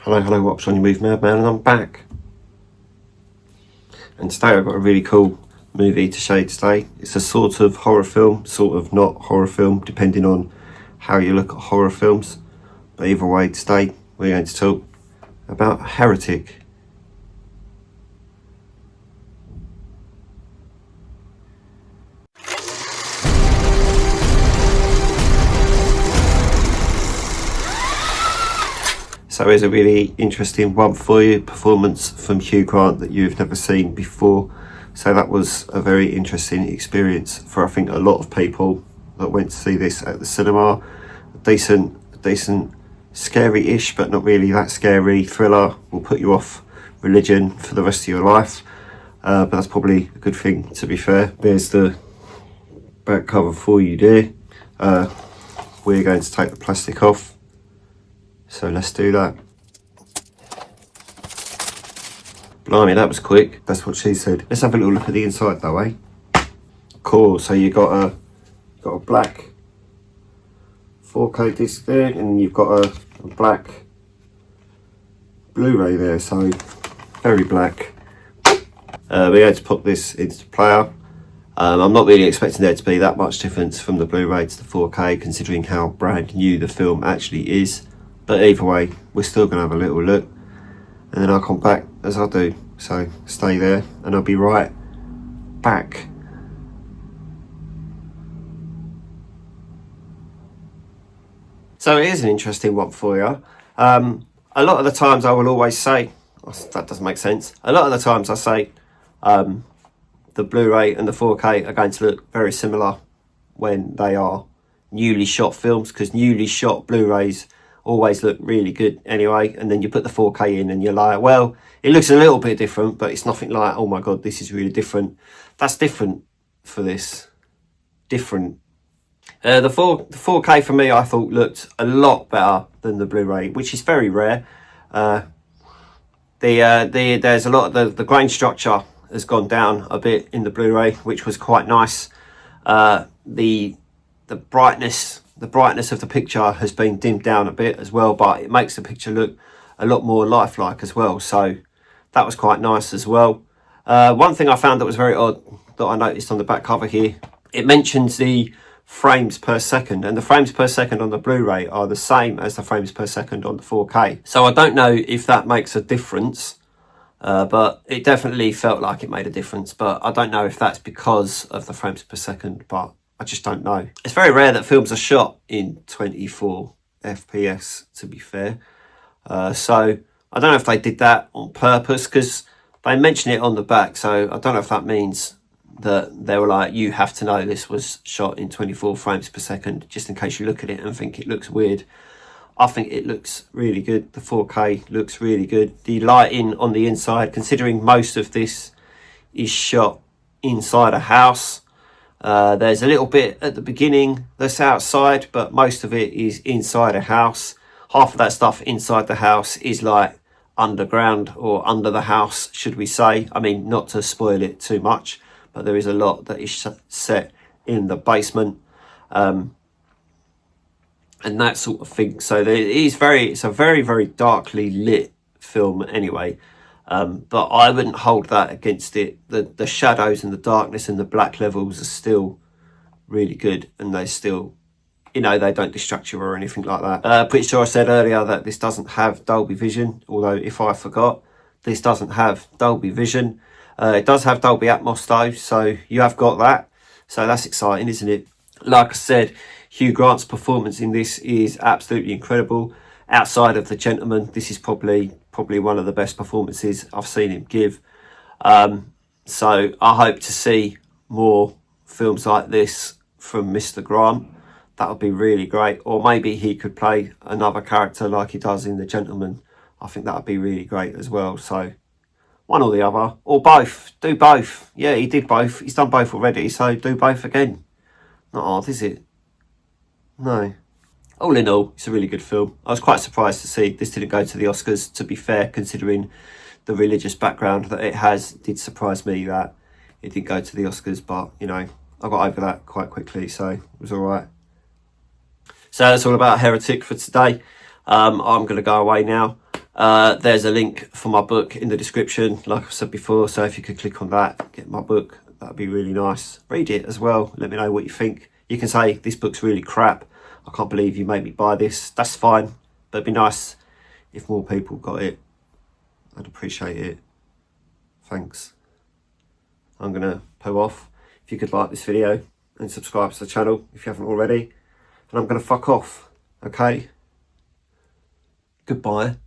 Hello, what's on your move, Madman, and I'm back. And today I've got a really cool movie to show you today. It's a sort of horror film, sort of not horror film, depending on how you look at horror films. But either way, today we're going to talk about Heretic. So here's a really interesting one for you, performance from Hugh Grant that you've never seen before. So that was a very interesting experience for I think a lot of people that went to see this at the cinema. A decent, scary-ish, but not really that scary thriller. Will put you off religion for the rest of your life. But that's probably a good thing, to be fair. There's the back cover for you there. We're going to take the plastic off. So let's do that. Blimey, that was quick. That's what she said. Let's have a little look at the inside though, eh? Cool, so you got a black 4K disc there, and you've got a black Blu-ray there, so very black. We're going to put this into the player. I'm not really expecting there to be that much difference from the Blu-ray to the 4K, considering how brand new the film actually is. But either way, we're still going to have a little look, and then I'll come back as I do. So stay there, and I'll be right back. So it is an interesting one for you. A lot of the times I will always say, that doesn't make sense. A lot of the times I say the Blu-ray and the 4K are going to look very similar when they are newly shot films, because newly shot Blu-rays always look really good anyway, and then you put the 4K in and you're like, well, it looks a little bit different, but it's nothing like, oh my god, this is really different. That's different for this. Different. The 4K for me, I thought looked a lot better than the Blu-ray, which is very rare. There's a lot of the grain structure has gone down a bit in the Blu-ray, which was quite nice. The brightness of the picture has been dimmed down a bit as well, but it makes the picture look a lot more lifelike as well, so that was quite nice as well. One thing I found that was very odd that I noticed on the back cover here, it mentions the frames per second, and the frames per second on the Blu-ray are the same as the frames per second on the 4K. So I don't know if that makes a difference, but it definitely felt like it made a difference, but I don't know if that's because of the frames per second, but I just don't know. It's very rare that films are shot in 24 FPS, to be fair. So I don't know if they did that on purpose, because they mention it on the back. So I don't know if that means that they were like, you have to know this was shot in 24 frames per second, just in case you look at it and think it looks weird. I think it looks really good. The 4K looks really good. The lighting on the inside, considering most of this is shot inside a house, there's a little bit at the beginning that's outside, but most of it is inside a house. Half of that stuff inside the house is like underground or under the house, should we say. I mean, not to spoil it too much, but there is a lot that is set in the basement, and that sort of thing. So it's a very, very darkly lit film anyway. But I wouldn't hold that against it. The shadows and the darkness and the black levels are still really good, and they still, they don't distract you or anything like that. Pretty sure I said earlier that this doesn't have Dolby Vision, although if I forgot, this doesn't have Dolby Vision. It does have Dolby Atmos though, so you have got that. So that's exciting, isn't it? Like I said, Hugh Grant's performance in this is absolutely incredible. Outside of The Gentleman, this is probably one of the best performances I've seen him give. So I hope to see more films like this from Mr. Grant. That would be really great. Or maybe he could play another character like he does in The Gentleman. I think that would be really great as well. So one or the other, or both. Do both. Yeah, he did both. He's done both already, so do both again. Not hard, is it? No. All in all, it's a really good film. I was quite surprised to see this didn't go to the Oscars, to be fair, considering the religious background that it has. It did surprise me that it didn't go to the Oscars, but, I got over that quite quickly, so it was all right. So that's all about Heretic for today. I'm going to go away now. There's a link for my book in the description, like I said before, so if you could click on that, get my book, that'd be really nice. Read it as well, let me know what you think. You can say, this book's really crap, I can't believe you made me buy this. That's fine, but it'd be nice if more people got it. I'd appreciate it. Thanks. I'm gonna poo off. If you could like this video and subscribe to the channel if you haven't already. And I'm gonna fuck off, okay? Goodbye.